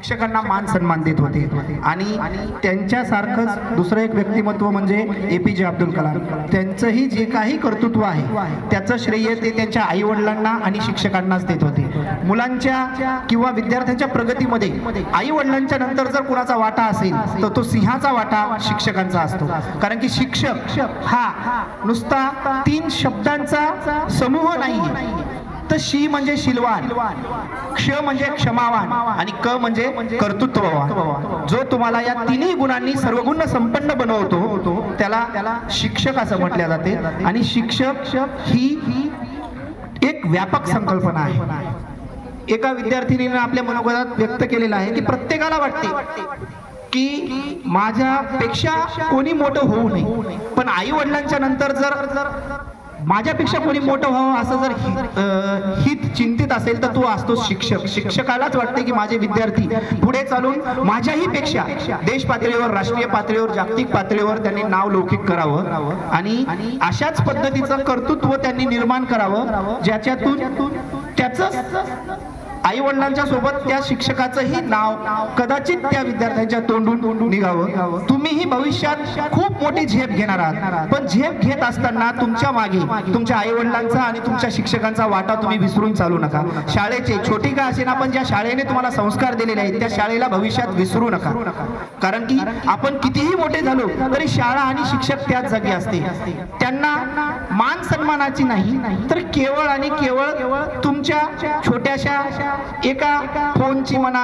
शिक्षकांना मान सन्मान देत होते आणि त्यांच्यासारखंच दुसरं एक व्यक्तिमत्व म्हणजे एपीजे अब्दुल कलाम. त्यांचंही जे काही कर्तृत्व आहे त्याचं श्रेय ते त्यांच्या आई वडिलांना आणि शिक्षकांनाच देत होते. मुलांच्या किंवा विद्यार्थ्यांच्या प्रगतीमध्ये आई वडिलांच्या नंतर जर कुणाचा वाटा असेल तर तो सिंहाचा वाटा शिक्षकांचा असतो. कारण की शिक्षक हा नुसता 3 शब्दांचा समूह नाही, तर शी म्हणजे शीलवान, क्ष म्हणजे क्षमावान आणि क म्हणजे कर्तृत्ववान. जो तुम्हाला या तिन्ही गुणांनी सर्वगुण संपन्न बनवतो त्याला शिक्षक असं म्हटले जाते. आणि शिक्षक ही एक व्यापक संकल्पना आहे. एका विद्यार्थिनीने आपल्या मनोगतात व्यक्त केलेलं आहे की प्रत्येकाला वाटते की माझ्यापेक्षा कोणी मोठं होऊ नये, पण आई वडिलांच्या नंतर जर माझ्यापेक्षा कोणी मोठं व्हावं असं जर हित चिंतित असेल तर तो असतो शिक्षक. शिक्षकालाच वाटते की माझे विद्यार्थी पुढे चालून माझ्याही पेक्षा देश पातळीवर, राष्ट्रीय पातळीवर, जागतिक पातळीवर त्यांनी नाव लौकिक करावं आणि अशाच पद्धतीचं कर्तृत्व त्यांनी निर्माण करावं ज्याच्यातून त्याचं आई वडिलांच्या सोबत त्या शिक्षकाचंही नाव कदाचित त्या विद्यार्थ्यांच्या तोंडून निघावं. तुम्हीही भविष्यात खूप मोठी झेप घेणार आहात, पण झेप घेत असताना तुमच्या मागे तुमच्या आई वडिलांचा आणि तुमच्या शिक्षकांचा वाटा तुम्ही विसरून चालू नका. शाळेचे छोटी का असेना पण ज्या शाळेने तुम्हाला संस्कार दिलेले आहेत त्या शाळेला भविष्यात विसरू नका. कारण की आपण कितीही मोठे झालो तरी शाळा आणि शिक्षक त्याच जागी असते. त्यांना मान सन्मानाची नाही तर केवळ आणि केवळ तुमच्या छोट्याशा एका फोनची म्हणा